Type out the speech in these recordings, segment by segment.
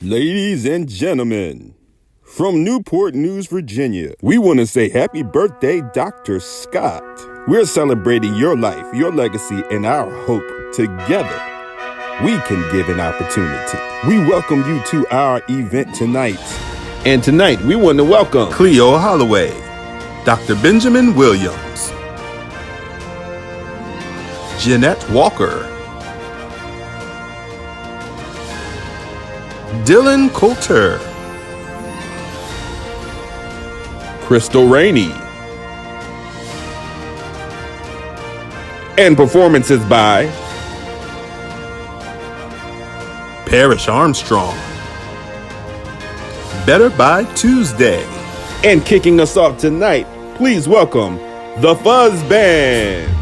Ladies and gentlemen, from Newport News, Virginia, we want to say happy birthday, Dr. Scott. We're celebrating your life, your legacy, and our hope. Together, we can give an opportunity. We welcome you to our event tonight. And tonight, we want to welcome Cleo Holloway, Dr. Benjamin Williams, Jeanette Walker, Dylan Coulter, Crystal Rainey, and performances by Parrish Armstrong, Better by Tuesday. And kicking us off tonight, please welcome the Fuzz Band.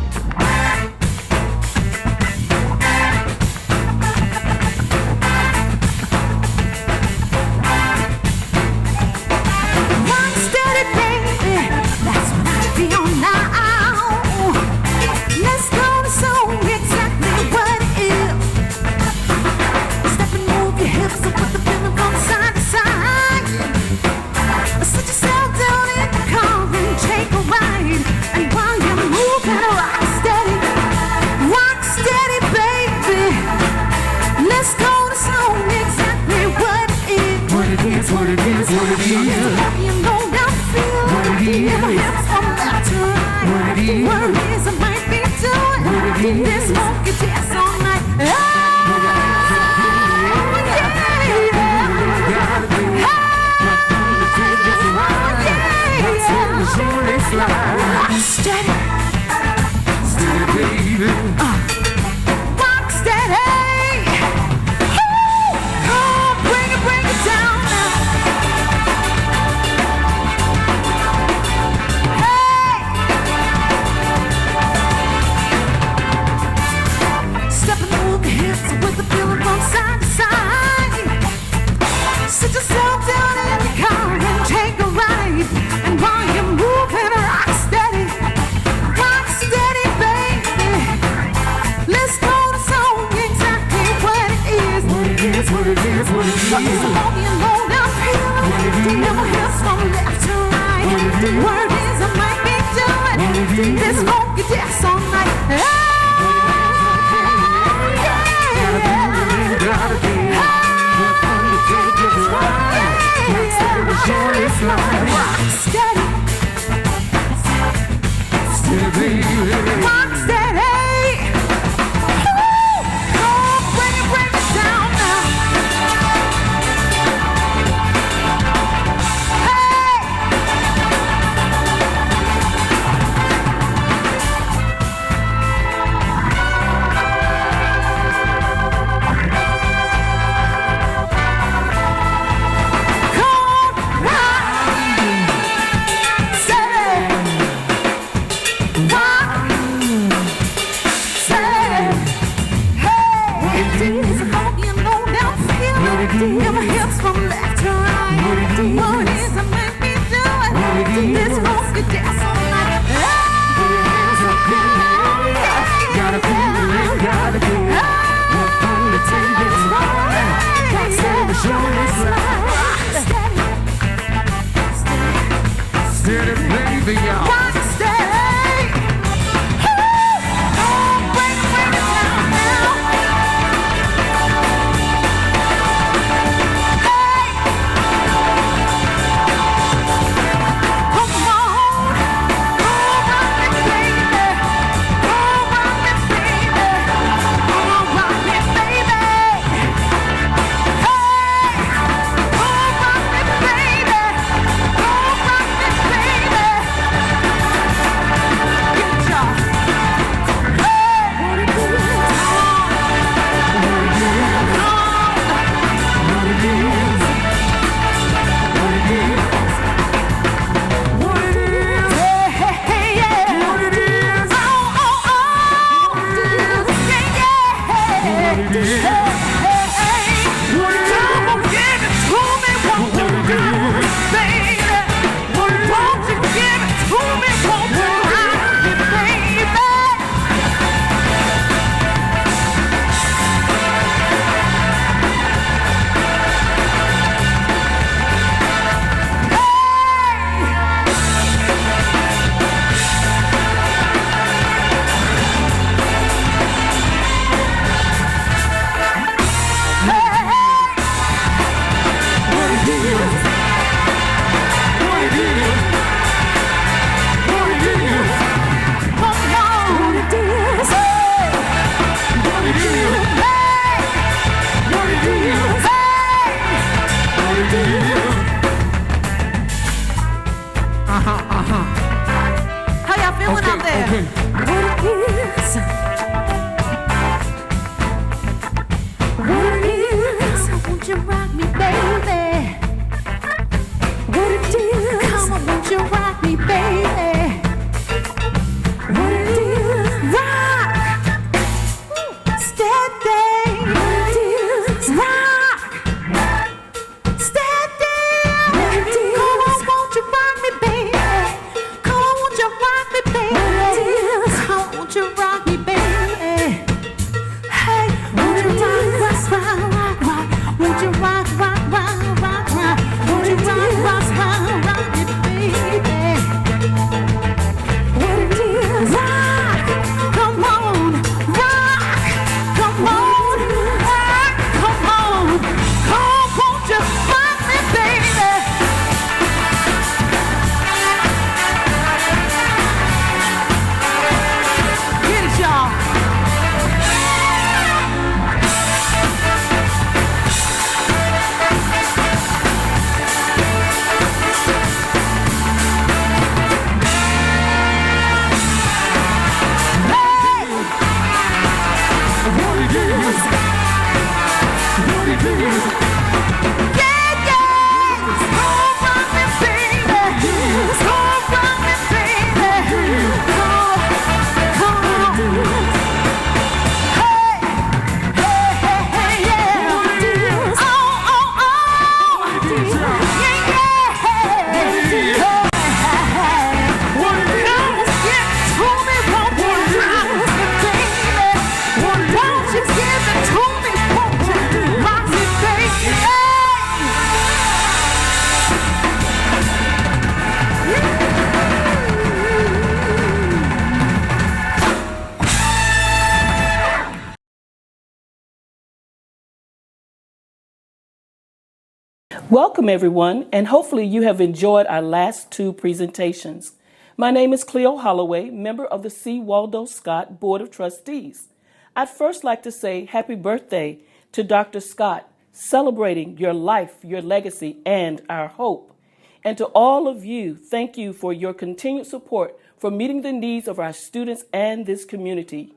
Welcome, everyone, and hopefully you have enjoyed our last two presentations. My name is Cleo Holloway, member of the C. Waldo Scott Board of Trustees. I'd first like to say happy birthday to Dr. Scott, celebrating your life, your legacy, and our hope. And to all of you, thank you for your continued support for meeting the needs of our students and this community.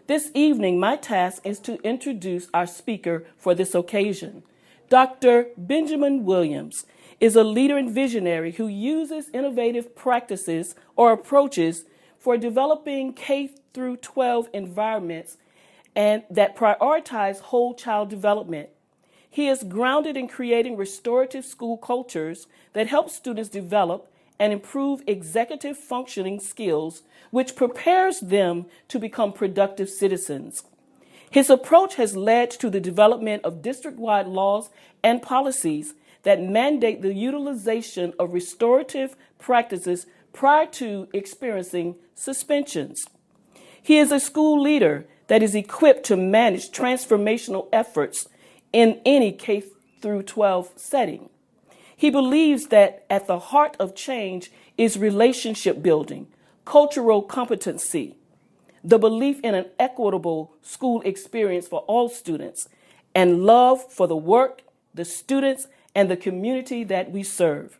This evening, my task is to introduce our speaker for this occasion. Dr. Benjamin Williams is a leader and visionary who uses innovative practices or approaches for developing K through 12 environments and that prioritize whole child development. He is grounded in creating restorative school cultures that help students develop and improve executive functioning skills, which prepares them to become productive citizens. His approach has led to the development of district-wide laws and policies that mandate the utilization of restorative practices prior to experiencing suspensions. He is a school leader that is equipped to manage transformational efforts in any K through 12 setting. He believes that at the heart of change is relationship building, cultural competency, the belief in an equitable school experience for all students, and love for the work, the students, and the community that we serve.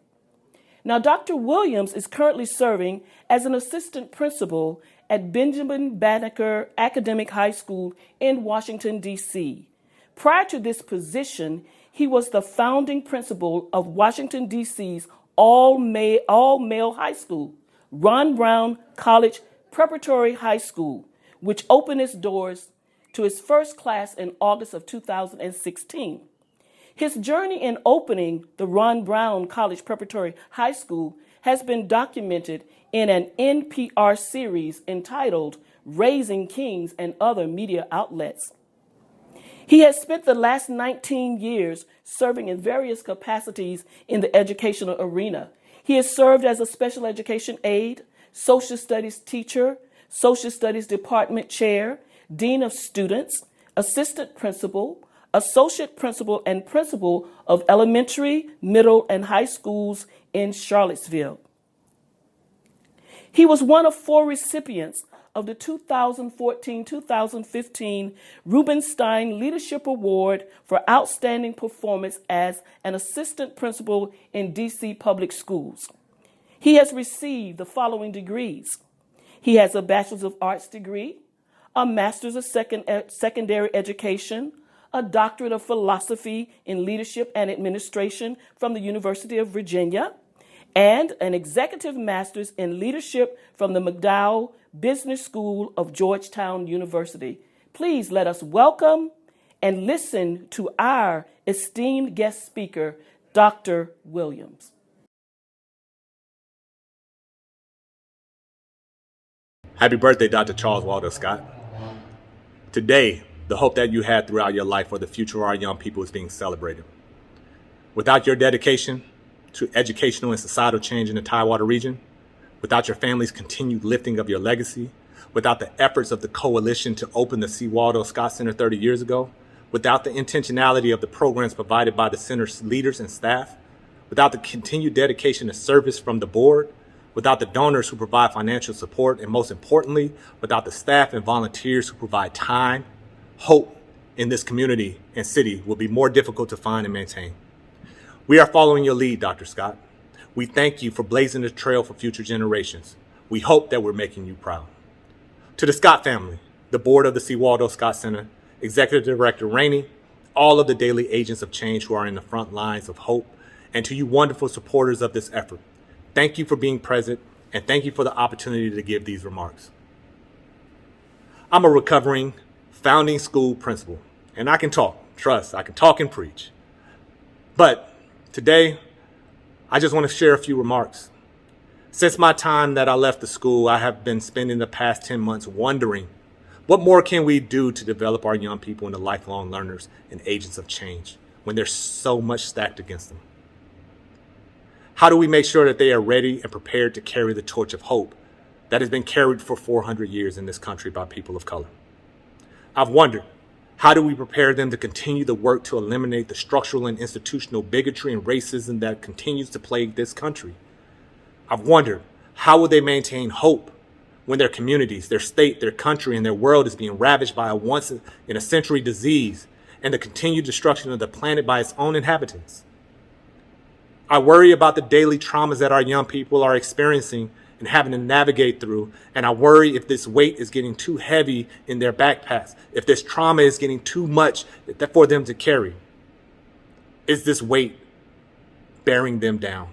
Now, Dr. Williams is currently serving as an assistant principal at Benjamin Banneker Academic High School in Washington, D.C. Prior to this position, he was the founding principal of Washington, D.C.'s all-male high school, Ron Brown College Preparatory High School, which opened its doors to its first class in August of 2016. His journey in opening the Ron Brown College Preparatory High School has been documented in an NPR series entitled Raising Kings and Other Media Outlets. He has spent the last 19 years serving in various capacities in the educational arena. He has served as a special education aide, social studies teacher, social studies department chair, dean of students, assistant principal, associate principal, and principal of elementary, middle, and high schools in Charlottesville. He was one of 4 recipients of the 2014-2015 Rubenstein Leadership Award for Outstanding Performance as an assistant principal in D.C. public schools. He has received the following degrees. He has a Bachelor's of Arts degree, a Master's of Secondary Education, a Doctorate of Philosophy in Leadership and Administration from the University of Virginia, and an Executive Master's in Leadership from the McDowell Business School of Georgetown University. Please let us welcome and listen to our esteemed guest speaker, Dr. Williams. Happy birthday, Dr. Charles Waldo Scott. Today, the hope that you had throughout your life for the future of our young people is being celebrated. Without your dedication to educational and societal change in the Tidewater region, without your family's continued lifting of your legacy, without the efforts of the coalition to open the C. Waldo Scott Center 30 years ago, without the intentionality of the programs provided by the center's leaders and staff, without the continued dedication and service from the board, without the donors who provide financial support, and most importantly, without the staff and volunteers who provide time, hope in this community and city will be more difficult to find and maintain. We are following your lead, Dr. Scott. We thank you for blazing the trail for future generations. We hope that we're making you proud. To the Scott family, the board of the C. Waldo Scott Center, Executive Director Rainey, all of the daily agents of change who are in the front lines of hope, and to you wonderful supporters of this effort, thank you for being present, and thank you for the opportunity to give these remarks. I'm a recovering founding school principal, and I can talk. Trust, I can talk and preach. But today, I just want to share a few remarks. Since my time that I left the school, I have been spending the past 10 months wondering, what more can we do to develop our young people into lifelong learners and agents of change when there's so much stacked against them? How do we make sure that they are ready and prepared to carry the torch of hope that has been carried for 400 years in this country by people of color? I've wondered, how do we prepare them to continue the work to eliminate the structural and institutional bigotry and racism that continues to plague this country? I've wondered, how will they maintain hope when their communities, their state, their country, and their world is being ravaged by a once-in-a-century disease and the continued destruction of the planet by its own inhabitants? I worry about the daily traumas that our young people are experiencing and having to navigate through, and I worry if this weight is getting too heavy in their backpacks, if this trauma is getting too much for them to carry. Is this weight bearing them down?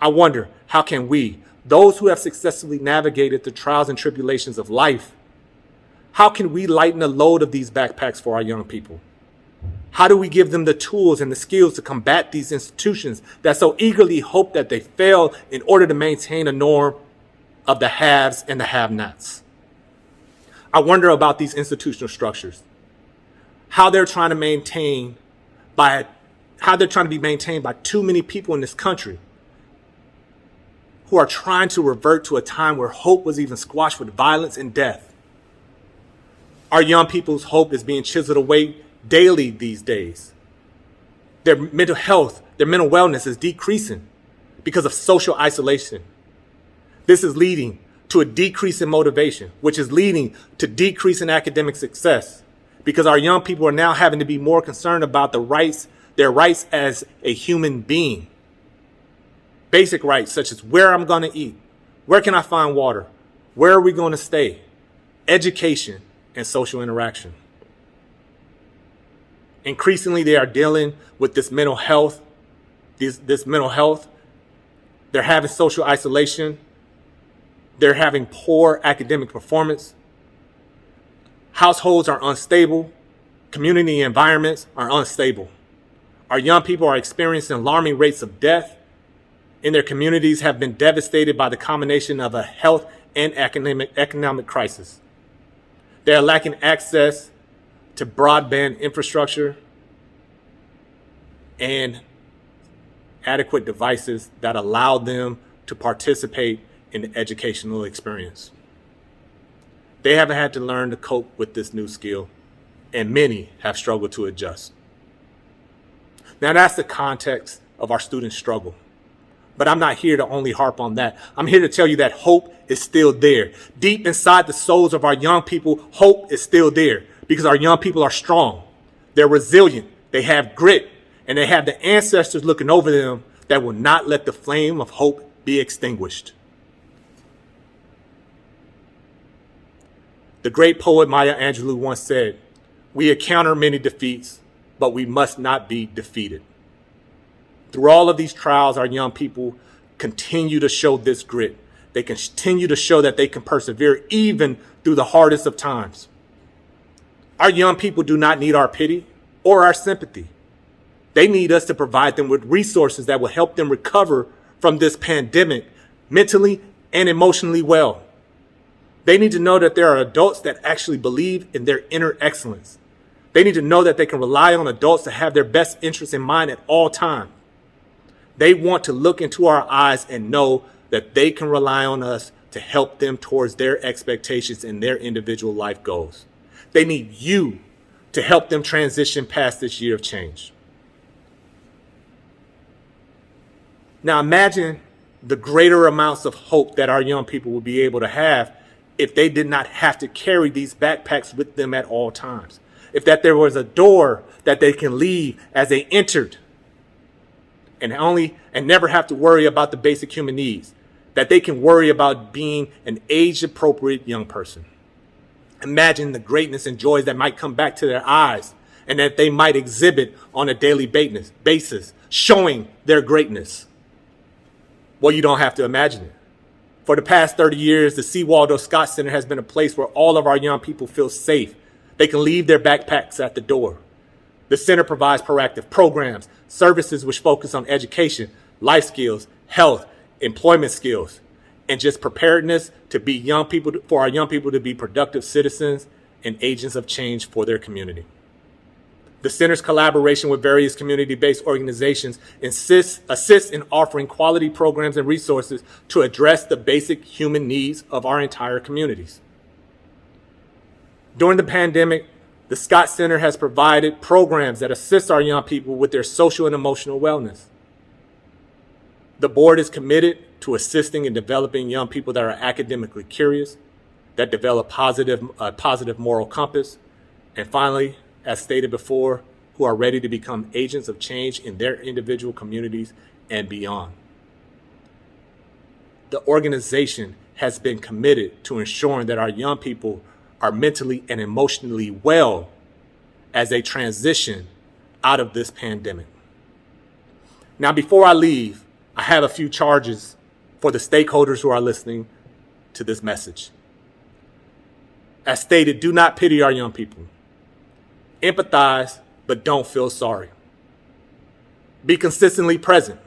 I wonder, how can we, those who have successfully navigated the trials and tribulations of life, how can we lighten the load of these backpacks for our young people? How do we give them the tools and the skills to combat these institutions that so eagerly hope that they fail in order to maintain a norm of the haves and the have-nots? I wonder about these institutional structures, how they're trying to be maintained by too many people in this country who are trying to revert to a time where hope was even squashed with violence and death. Our young people's hope is being chiseled away daily these days. Their mental health, their mental wellness is decreasing because of social isolation. This is leading to a decrease in motivation, which is leading to decrease in academic success because our young people are now having to be more concerned about their rights as a human being. Basic rights such as where I'm going to eat, where can I find water, where are we going to stay, education, and social interaction. Increasingly, they are dealing with this mental health. They're having social isolation. They're having poor academic performance. Households are unstable. Community environments are unstable. Our young people are experiencing alarming rates of death, and their communities have been devastated by the combination of a health and economic crisis. They are lacking access to broadband infrastructure and adequate devices that allow them to participate in the educational experience. They haven't had to learn to cope with this new skill, and many have struggled to adjust. Now, that's the context of our students' struggle. But I'm not here to only harp on that. I'm here to tell you that hope is still there. Deep inside the souls of our young people, hope is still there because our young people are strong. They're resilient. They have grit, and they have the ancestors looking over them that will not let the flame of hope be extinguished. The great poet Maya Angelou once said, "We encounter many defeats, but we must not be defeated." Through all of these trials, our young people continue to show this grit. They continue to show that they can persevere even through the hardest of times. Our young people do not need our pity or our sympathy. They need us to provide them with resources that will help them recover from this pandemic mentally and emotionally well. They need to know that there are adults that actually believe in their inner excellence. They need to know that they can rely on adults to have their best interests in mind at all times. They want to look into our eyes and know that they can rely on us to help them towards their expectations and their individual life goals. They need you to help them transition past this year of change. Now imagine the greater amounts of hope that our young people will be able to have if they did not have to carry these backpacks with them at all times. If that there was a door that they can leave as they entered and never have to worry about the basic human needs, that they can worry about being an age-appropriate young person. Imagine the greatness and joys that might come back to their eyes and that they might exhibit on a daily basis, showing their greatness. Well, you don't have to imagine it. For the past 30 years, the C. Waldo Scott Center has been a place where all of our young people feel safe. They can leave their backpacks at the door. The center provides proactive programs, services which focus on education, life skills, health, employment skills, and just preparedness for our young people to be productive citizens and agents of change for their community. The center's collaboration with various community-based organizations assists in offering quality programs and resources to address the basic human needs of our entire communities. During the pandemic, the Scott Center has provided programs that assist our young people with their social and emotional wellness. The board is committed to assisting and developing young people that are academically curious, that develop a positive moral compass, and finally, as stated before, who are ready to become agents of change in their individual communities and beyond. The organization has been committed to ensuring that our young people are mentally and emotionally well as they transition out of this pandemic. Now, before I leave, I have a few charges for the stakeholders who are listening to this message. As stated, do not pity our young people. Empathize, but don't feel sorry. Be consistently present.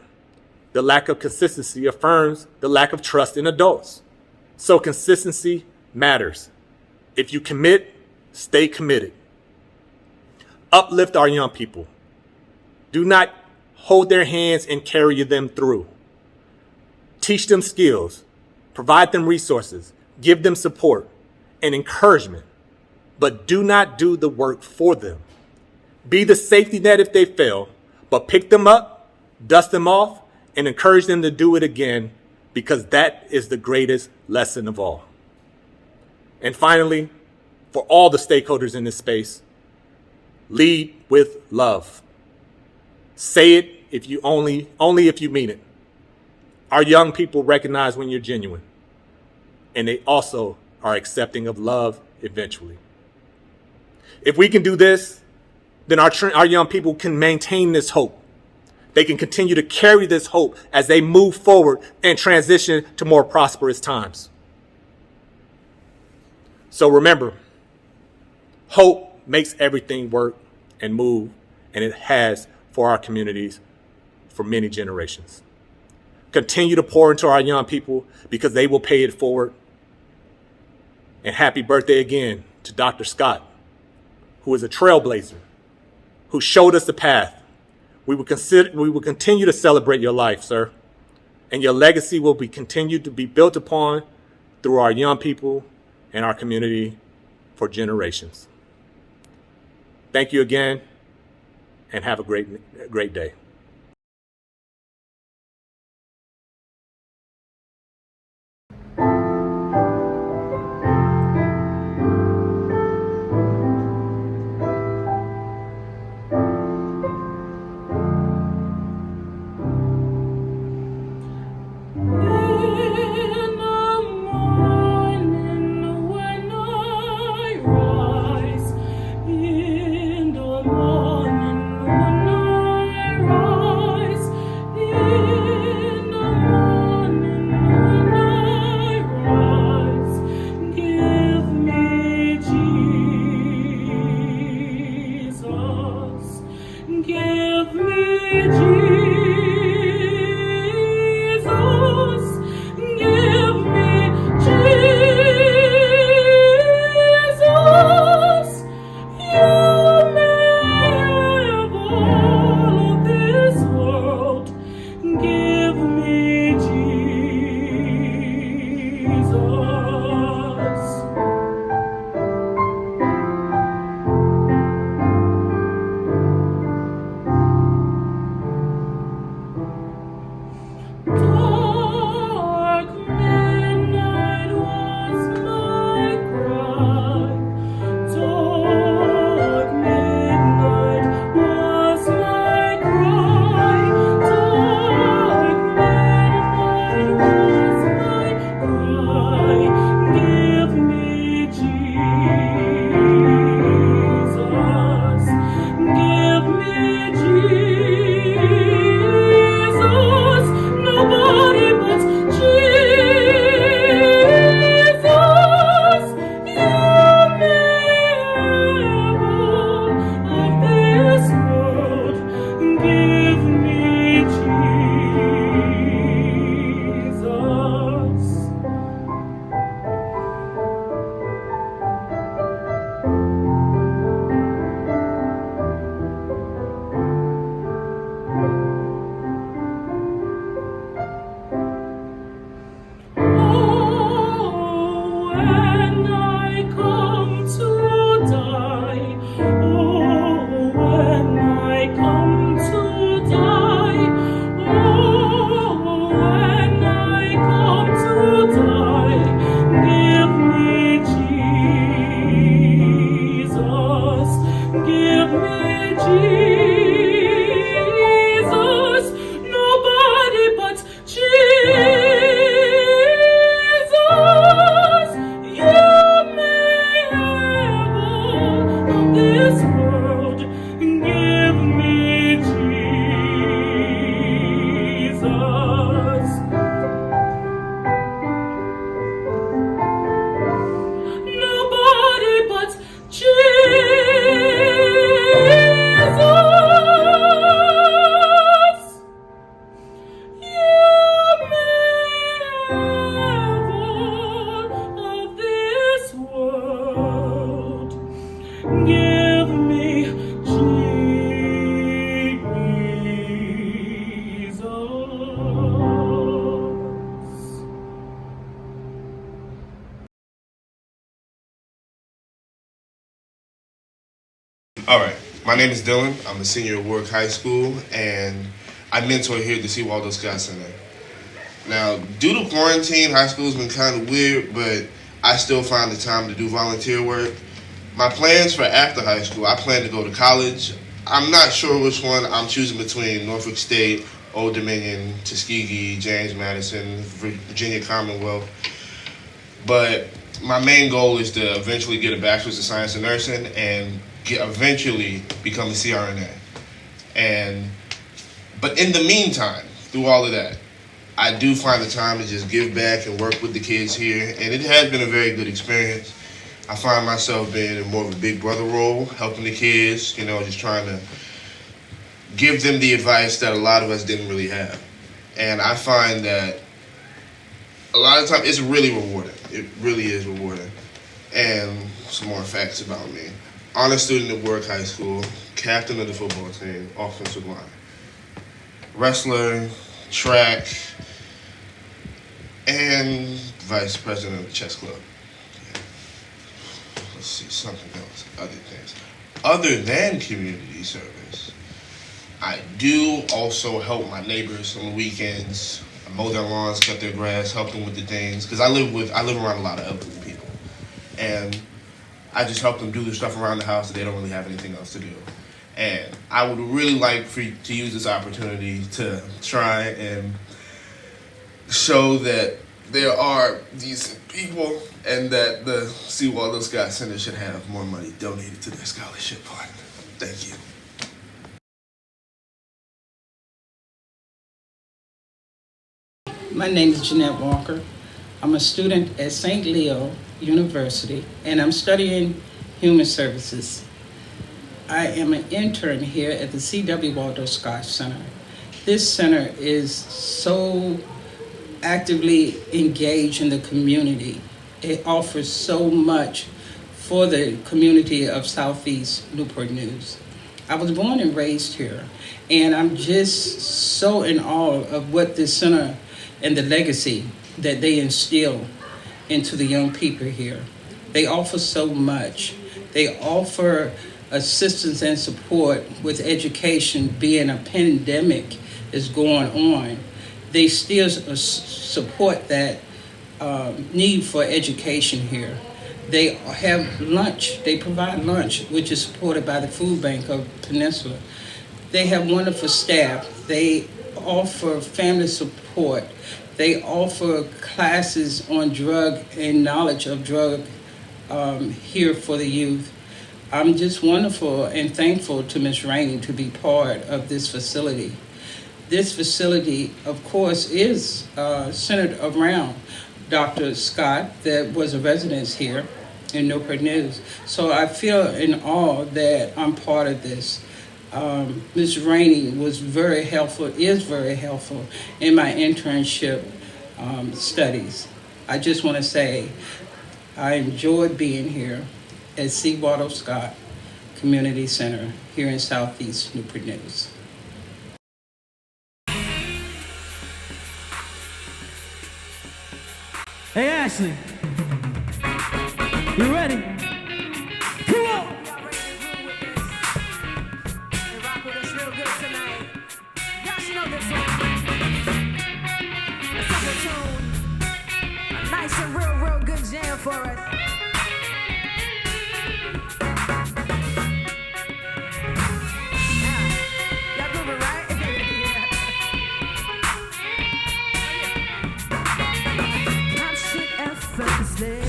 The lack of consistency affirms the lack of trust in adults. So consistency matters. If you commit, stay committed. Uplift our young people. Do not hold their hands and carry them through. Teach them skills, provide them resources, give them support and encouragement, but do not do the work for them. Be the safety net if they fail, but pick them up, dust them off, and encourage them to do it again, because that is the greatest lesson of all. And finally, for all the stakeholders in this space, lead with love. Say it if you only if you mean it. Our young people recognize when you're genuine, and they also are accepting of love eventually. If we can do this, then our young people can maintain this hope. They can continue to carry this hope as they move forward and transition to more prosperous times. So remember, hope makes everything work and move, and it has for our communities for many generations. Continue to pour into our young people because they will pay it forward. And happy birthday again to Dr. Scott, who is a trailblazer, who showed us the path. We will continue to celebrate your life, sir, and your legacy will be continued to be built upon through our young people and our community for generations. Thank you again, and have a great day. Dark midnight was my cry. Dark midnight was my cry. Dark midnight was my cry. Give me Jesus. Give me Jesus. Nobody but Jesus. You miracle of this world. Give me Jesus. Oh, when I come to die, oh, when I come to die, oh, when I come to die, give me Jesus, give me Jesus, nobody but Jesus, you miracle of this world, give me Jesus. Nobody but Jesus. You miracle of this world, give me Jesus. All right. My name is Dylan. I'm a senior at Warwick High School, and I mentor here at the C. Waldo Scott Center. Now, due to quarantine, high school's been kind of weird, but I still find the time to do volunteer work. My plans for after high school, I plan to go to college. I'm not sure which one. I'm choosing between Norfolk State, Old Dominion, Tuskegee, James Madison, Virginia Commonwealth. But my main goal is to eventually get a bachelor's of science in nursing and eventually become a CRNA. But in the meantime, through all of that, I do find the time to just give back and work with the kids here, and it has been a very good experience. I find myself being in more of a big brother role, helping the kids, just trying to give them the advice that a lot of us didn't really have. And I find that a lot of times it's really rewarding. It really is rewarding. And some more facts about me. Honor student at Warwick High School, captain of the football team, offensive line. Wrestler, track, and vice president of the chess club. Let's see, something else, other things. Other than community service, I do also help my neighbors on the weekends. I mow their lawns, cut their grass, help them with the things. Because I live around a lot of elderly people. And I just help them do the stuff around the house that they don't really have anything else to do. And I would really like to use this opportunity to try and show that there are decent people and that the C. Waldo Scott Center should have more money donated to their scholarship fund. Thank you. My name is Jeanette Walker. I'm a student at St. Leo University, and I'm studying human services. I am an intern here at the C.W. Waldo Scott Center. This center is so actively engaged in the community. It offers so much for the community of Southeast Newport News. I was born and raised here, and I'm just so in awe of what this center and the legacy that they instill into the young people here. They offer so much. They offer assistance and support with education, being a pandemic is going on. They still support that need for education here. They have lunch. They provide lunch, which is supported by the Food Bank of Peninsula. They have wonderful staff. They offer family support. They offer classes on drug and knowledge of drug here for the youth. I'm just wonderful and thankful to Ms. Rainey to be part of this facility. This facility, of course, is centered around Dr. Scott, that was a resident here in Newport News. So I feel in awe that I'm part of this. Ms. Rainey was very helpful, is very helpful in my internship studies. I just want to say I enjoyed being here at C. Waldo Scott Community Center here in Southeast Newport News. Hey Ashley, you ready? Come on! Nice and real good jam for us. Y'all moving, right? Constant effortlessly,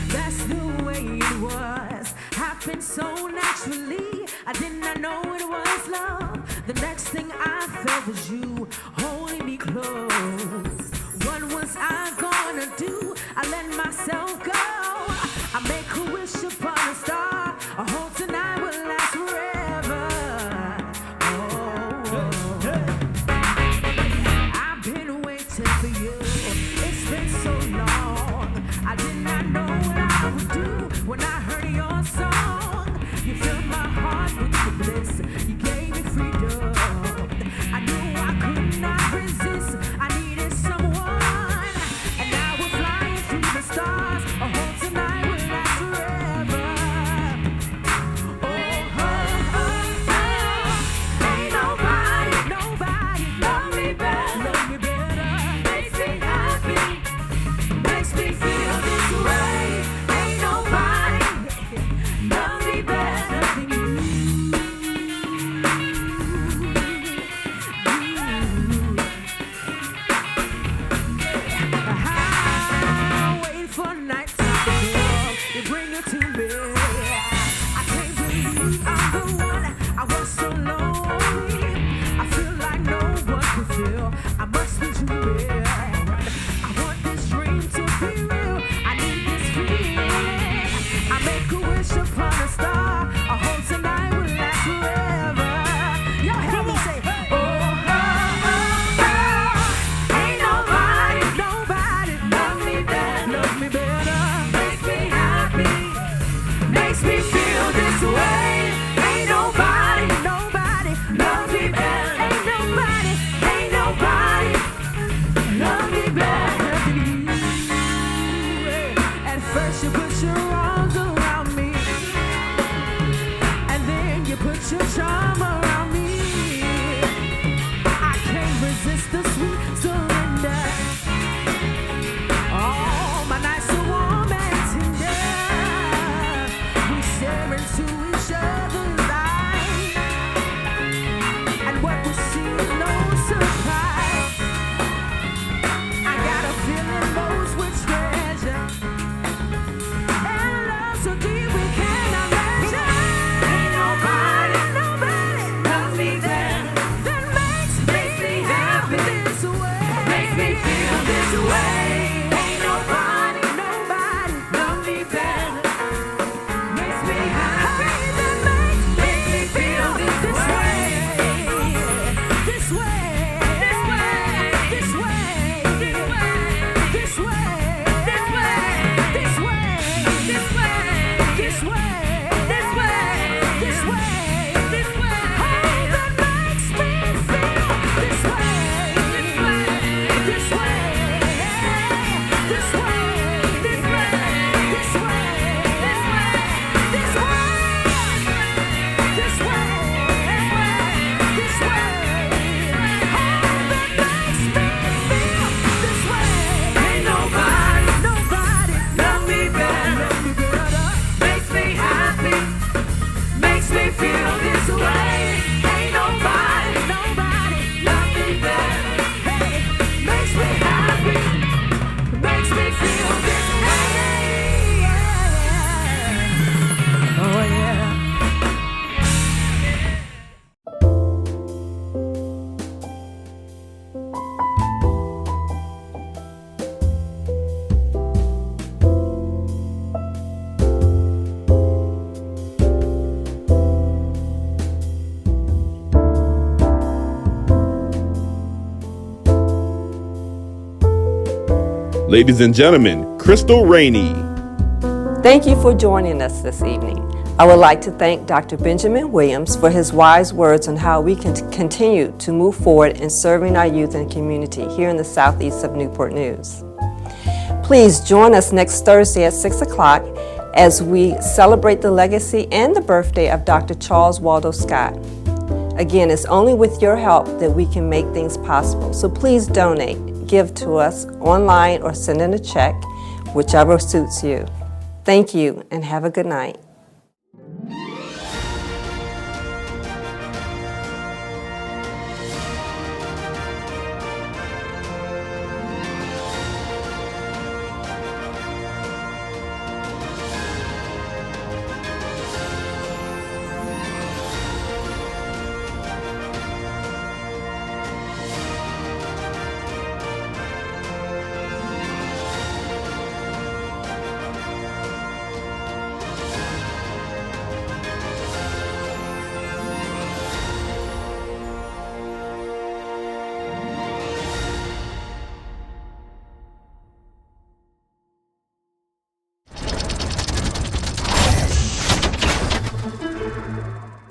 that's the way it was. Happened so naturally, I did not know it was love. The next thing I felt was you holding me close. What was I gonna do? I let myself go. I make a wish upon a star. I hope tonight will last forever. Oh, I've been waiting for you. It's been so long. I did not know what I would do when I heard your song. You filled my heart with your bliss. You gave me freedom. I knew I could not resist. I needed someone, and now we're flying through the stars. I hope tonight will last forever. Oh, oh, oh, oh. Ain't nobody love me better, makes me happy, makes me feel this way. Ain't nobody love me better than you. I wait for nights to come. You bring it to me. I can't believe I'm the one. I was so lonely. I feel like no one can feel. I must be dreaming. I want this dream to be real. I need this feeling. I make a wish upon a star. I hope tonight will last forever. Yo, help me say, oh, oh, oh, oh. Ain't nobody love me better, makes me happy, makes me feel this way. Ain't nobody love me better. Ain't nobody love me better than you. At first you put your arms around me, and then you put your charm around me. I can't resist the sweet surrender. Oh, my nights are warm and tender. We stare into each other's eyes, and what we see is no surprise. I got a feeling those with treasure, and Ladies and gentlemen, Crystal Rainey. Thank you for joining us this evening. I would like to thank Dr. Benjamin Williams for his wise words on how we can continue to move forward in serving our youth and community here in the southeast of Newport News. Please join us next Thursday at 6 o'clock as we celebrate the legacy and the birthday of Dr. Charles Waldo Scott. Again, it's only with your help that we can make things possible, so please donate, give to us online or send in a check, whichever suits you. Thank you and have a good night.